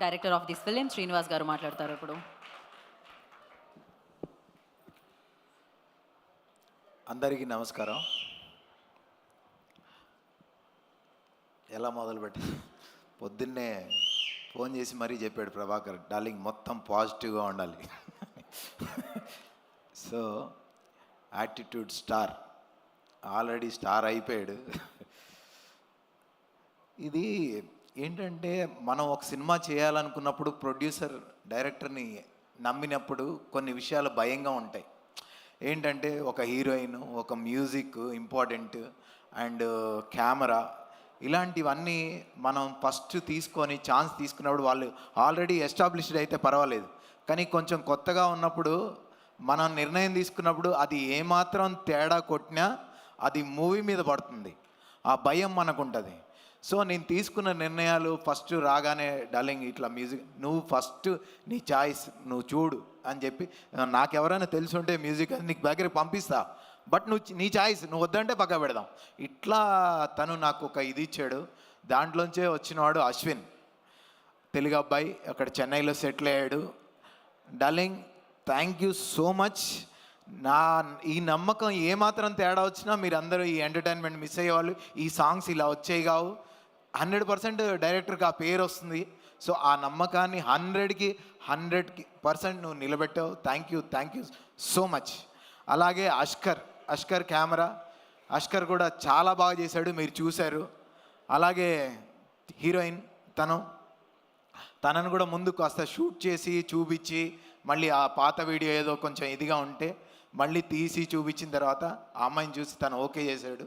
Director of this film Srinivas గారు మాట్లాడతారు ఇప్పుడు. అందరికీ నమస్కారం. ఎలా మొదలుపెట్టి పొద్దున్నే ఫోన్ చేసి మరీ చెప్పాడు ప్రభాకర్, డార్లింగ్ మొత్తం పాజిటివ్గా ఉండాలి. So attitude star, already star అయిపోయాడు. ఇది ఏంటంటే మనం ఒక సినిమా చేయాలనుకున్నప్పుడు ప్రొడ్యూసర్ డైరెక్టర్ని నమ్మినప్పుడు కొన్ని విషయాలు భయంగా ఉంటాయి. ఏంటంటే ఒక హీరోయిన్, ఒక మ్యూజిక్ ఇంపార్టెంట్, అండ్ కెమెరా, ఇలాంటివన్నీ మనం ఫస్ట్ తీసుకొని ఛాన్స్ తీసుకున్నప్పుడు వాళ్ళు ఆల్రెడీ ఎస్టాబ్లిష్డ్ అయితే పర్వాలేదు, కానీ కొంచెం కొత్తగా ఉన్నప్పుడు మనం నిర్ణయం తీసుకున్నప్పుడు అది ఏమాత్రం తేడా కొట్టినా అది మూవీ మీద పడుతుంది, ఆ భయం మనకు ఉంటుంది. సో నేను తీసుకున్న నిర్ణయాలు ఫస్ట్ రాగానే, డార్లింగ్ ఇట్లా మ్యూజిక్ నువ్వు ఫస్ట్ నీ చాయిస్ నువ్వు చూడు అని చెప్పి, నాకెవరైనా తెలుసుంటే మ్యూజిక్ అది నీకు దగ్గరికి పంపిస్తా, బట్ నువ్వు నీ చాయిస్, నువ్వు వద్దంటే పక్క పెడదాం. ఇట్లా తను నాకు ఒక ఇది ఇచ్చాడు. దాంట్లోంచే వచ్చినవాడు అశ్విన్, తెలుగు అబ్బాయి, అక్కడ చెన్నైలో సెటిల్ అయ్యాడు. Darling thank you so much. నా ఈ నమ్మకం ఏమాత్రం తేడా వచ్చినా మీరందరూ ఈ ఎంటర్టైన్మెంట్ మిస్ అయ్యేవాళ్ళు. ఈ సాంగ్స్ ఇలా వచ్చేవి కావు, 100% డైరెక్టర్కి ఆ పేరు వస్తుంది. సో ఆ నమ్మకాన్ని 100కి 100% నువ్వు నిలబెట్టావు. Thank you so much. అలాగే అష్కర్ కెమెరా, అష్కర్ కూడా చాలా బాగా చేశాడు, మీరు చూశారు. అలాగే హీరోయిన్ తనను కూడా ముందు కాస్త షూట్ చేసి చూపించి, మళ్ళీ ఆ పాత వీడియో ఏదో కొంచెం ఇదిగా ఉంటే మళ్ళీ తీసి చూపించిన తర్వాత ఆ అమ్మాయిని చూసి తను ఓకే చేశాడు.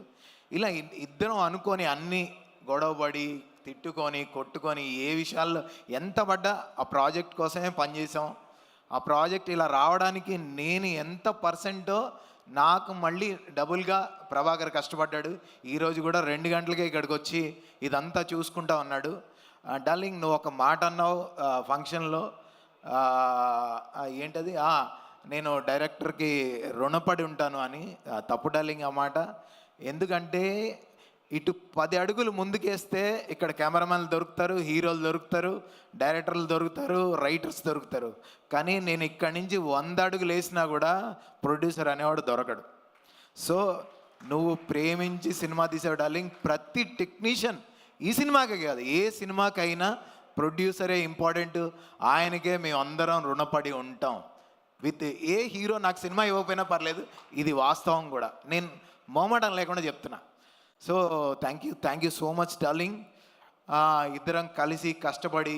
ఇలా ఇద్దరం అనుకొని అన్నీ గొడవపడి తిట్టుకొని కొట్టుకొని ఏ విషయాల్లో ఎంత పడ్డా ఆ ప్రాజెక్ట్ కోసమే పనిచేసాం. ఆ ప్రాజెక్ట్ ఇలా రావడానికి నేను ఎంత పర్సెంటో నాకు మళ్ళీ డబుల్గా ప్రభాకర్ కష్టపడ్డాడు. ఈరోజు కూడా 2 గంటలకే ఇక్కడికి వచ్చి ఇదంతా చూసుకుంటా ఉన్నాడు. డార్లింగ్ నువ్వు ఒక మాట అన్నావు ఫంక్షన్లో, ఏంటది, నేను డైరెక్టర్కి రుణపడి ఉంటాను అని. తప్పు డార్లింగ్ ఆ మాట. ఎందుకంటే ఇటు 10 అడుగులు ముందుకేస్తే ఇక్కడ కెమెరామెన్లు దొరుకుతారు, హీరోలు దొరుకుతారు, డైరెక్టర్లు దొరుకుతారు, రైటర్స్ దొరుకుతారు. కానీ నేను ఇక్కడి నుంచి 100 అడుగులు వేసినా కూడా ప్రొడ్యూసర్ అనేవాడు దొరకడు. సో నువ్వు ప్రేమించి సినిమా తీసావు డార్లింగ్. ప్రతి టెక్నీషియన్, ఈ సినిమాకే కాదు ఏ సినిమాకైనా ప్రొడ్యూసరే ఇంపార్టెంట్. ఆయనకే మేము అందరం రుణపడి ఉంటాం. విత్ ఏ హీరో నాకు సినిమా ఇవ్వకపోయినా పర్లేదు, ఇది వాస్తవం కూడా, నేను మొహమాటం లేకుండా చెప్తున్నా. So thank you so much darling. ఇద్దరం కలిసి కష్టపడి,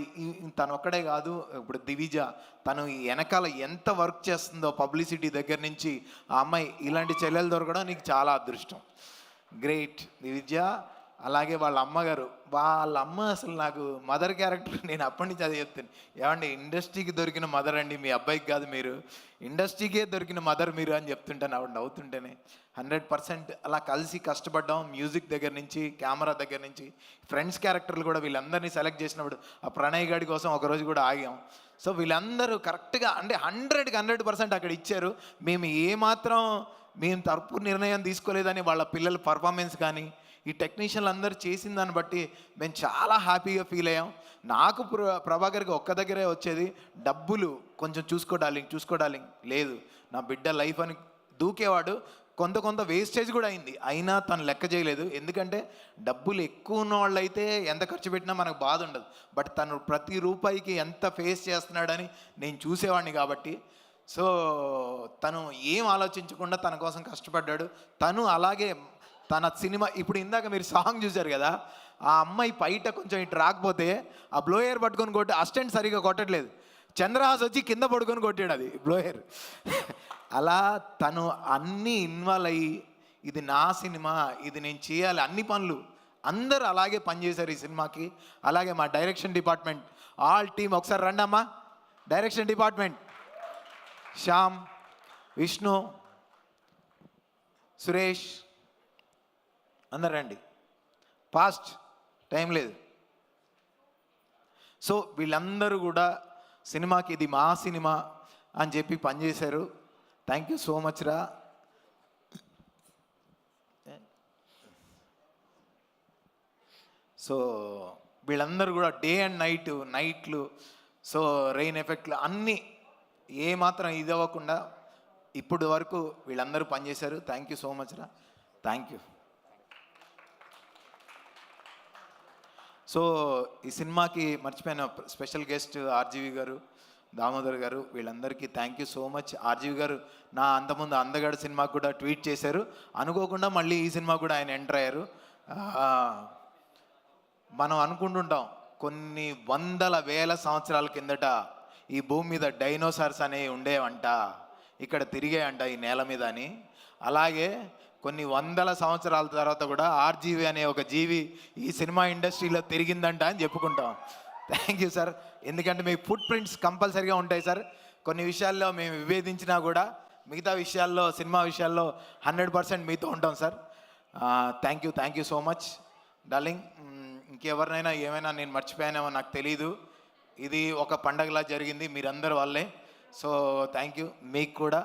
తను ఒక్కడే కాదు, ఇప్పుడు దివిజ తను వెనకాల ఎంత వర్క్ చేస్తుందో పబ్లిసిటీ దగ్గర నుంచి, ఆ అమ్మాయి ఇలాంటి చెల్లెలు దొరకడం నీకు చాలా అదృష్టం. గ్రేట్ దివిజ. అలాగే వాళ్ళ అమ్మగారు, వాళ్ళ అమ్మ అసలు నాకు మదర్ క్యారెక్టర్. నేను అప్పటి నుంచి అది చెప్తాను, ఏమండి ఇండస్ట్రీకి దొరికిన మదర్ అండి మీ అబ్బాయికి కాదు, మీరు ఇండస్ట్రీకే దొరికిన మదర్ మీరు అని చెప్తుంటాను ఆవిడ నవ్వుతుంటేనే. 100% అలా కలిసి కష్టపడ్డాం. మ్యూజిక్ దగ్గర నుంచి, కెమెరా దగ్గర నుంచి, ఫ్రెండ్స్ క్యారెక్టర్లు కూడా వీళ్ళందరినీ సెలెక్ట్ చేసినప్పుడు ఆ ప్రణయ్ గాడి కోసం ఒకరోజు కూడా ఆగాం. సో వీళ్ళందరూ కరెక్ట్గా అంటే 100కి 100% అక్కడ ఇచ్చారు. మేము తరపు నిర్ణయం తీసుకోలేదని వాళ్ళ పిల్లల పర్ఫార్మెన్స్ కానీ, ఈ టెక్నీషియన్లు అందరూ చేసిన దాన్ని బట్టి మేము చాలా హ్యాపీగా ఫీల్ అయ్యాం. నాకు ప్రభాకర్కి ఒక్క దగ్గరే వచ్చేది, డబ్బులు కొంచెం చూసుకో డార్లింగ్ లేదు, నా బిడ్డ లైఫ్ అని దూకేవాడు. కొంత వేస్టేజ్ కూడా అయింది, అయినా తను లెక్క చేయలేదు. ఎందుకంటే డబ్బులు ఎక్కువ ఉన్న వాళ్ళు అయితే ఎంత ఖర్చు పెట్టినా మనకు బాధ ఉండదు, బట్ తను ప్రతి రూపాయికి ఎంత ఫేస్ చేస్తున్నాడని నేను చూసేవాడిని కాబట్టి. సో తను ఏం ఆలోచించకుండా తన కోసం కష్టపడ్డాడు. తను అలాగే తన సినిమా, ఇప్పుడు ఇందాక మీరు సాంగ్ చూశారు కదా, ఆ అమ్మాయి బయట కొంచెం ఇటు రాకపోతే ఆ బ్లోయర్ పట్టుకొని కొట్టి అసిస్టెంట్ సరిగా కొట్టట్లేదు, చంద్రహాస్ వచ్చి కింద పడుకొని కొట్టాడు అది బ్లోయర్. అలా తను అన్నీ ఇన్వాల్వ్ అయ్యి, ఇది నా సినిమా, ఇది నేను చేయాలి, అన్ని పనులు అందరూ అలాగే పనిచేశారు ఈ సినిమాకి. అలాగే మా డైరెక్షన్ డిపార్ట్మెంట్ ఆల్ టీమ్, ఒకసారి రండి అమ్మా. డైరెక్షన్ డిపార్ట్మెంట్ శ్యామ్, విష్ణు, సురేష్, అందరు రండి, ఫాస్ట్, టైం లేదు. సో వీళ్ళందరూ కూడా సినిమాకి ఇది మా సినిమా అని చెప్పి పనిచేశారు. థ్యాంక్ యూ సో మచ్ రా. సో వీళ్ళందరూ కూడా డే అండ్ నైట్లు సో రెయిన్ ఎఫెక్ట్లు అన్నీ ఏమాత్రం ఇది అవ్వకుండా ఇప్పుడు వరకు వీళ్ళందరూ పనిచేశారు. థ్యాంక్ యూ సో మచ్ రా, థ్యాంక్ యూ. సో ఈ సినిమాకి మర్చిపోయిన స్పెషల్ గెస్ట్ ఆర్జీవి గారు, దామోదర్ గారు, వీళ్ళందరికీ thank you so much. RGV గారు నా అంతకుముందు అందగాడు సినిమాకు కూడా ట్వీట్ చేశారు, అనుకోకుండా మళ్ళీ ఈ సినిమా కూడా ఆయన ఎంటర్ అయ్యారు. మనం అనుకుంటుంటాం కొన్ని వందల వేల సంవత్సరాల కిందట ఈ భూమి మీద డైనోసార్స్ అనేవి ఉండేవంట, ఇక్కడ తిరిగాయంట ఈ నేల మీద అని. అలాగే కొన్ని వందల సంవత్సరాల తర్వాత కూడా ఆర్జీవి అనే ఒక జీవి ఈ సినిమా ఇండస్ట్రీలో తిరిగిందంట అని చెప్పుకుంటాం. థ్యాంక్ యూ సార్, ఎందుకంటే మీ ఫుట్ ప్రింట్స్ కంపల్సరీగా ఉంటాయి సార్. కొన్ని విషయాల్లో మేము విభేదించినా కూడా మిగతా విషయాల్లో, సినిమా విషయాల్లో 100% మీతో ఉంటాం sir. Thank you so much darling. ఇంకెవరినైనా ఏమైనా నేను మర్చిపోయానేమో నాకు తెలీదు, ఇది ఒక పండగలా జరిగింది మీరందరి వల్లే. సో థ్యాంక్ యూ, మీకు కూడా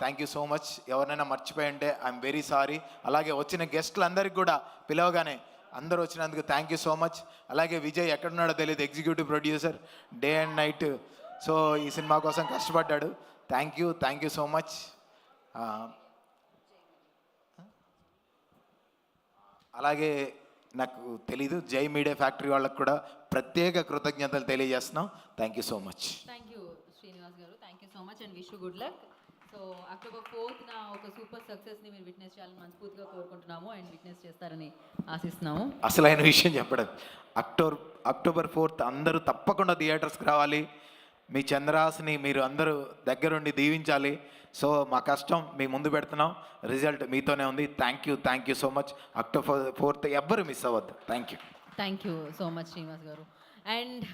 థ్యాంక్ యూ సో మచ్. ఎవరినైనా మర్చిపోయి ఉంటే ఐఎమ్ వెరీ సారీ. అలాగే వచ్చిన గెస్టులందరికీ కూడా పిలవగానే అందరూ వచ్చినందుకు థ్యాంక్ యూ సో మచ్. అలాగే విజయ్ ఎక్కడున్నాడో తెలియదు, executive producer, day and night so ఈ సినిమా కోసం కష్టపడ్డాడు. Thank you so much. అలాగే నాకు తెలీదు, జై మీడియా ఫ్యాక్టరీ వాళ్ళకు కూడా ప్రత్యేక కృతజ్ఞతలు తెలియజేస్తున్నాం. Thank you so much. Thank you Srinivas garu, thank you so much and wish you good luck. So October 4th ఒక సూపర్ సక్సెస్ని మీరు విట్నెస్ చేయాలని మనస్ఫూర్తిగా కోరుకుంటున్నాము అండ్ విట్నెస్ చేస్తారని ఆశిస్తున్నాము. అసలైన విషయం చెప్పడం, అక్టోబర్ 4th అందరూ తప్పకుండా థియేటర్స్కి రావాలి. మీ చంద్రహాస్ని మీరు అందరూ దగ్గరుండి దీవించాలి. సో మా కష్టం మీ ముందు పెడుతున్నాం, రిజల్ట్ మీతోనే ఉంది. Thank you so much. October 4th ఎవ్వరు మిస్ అవ్వద్దు. Thank you so much Srinivas గారు. అండ్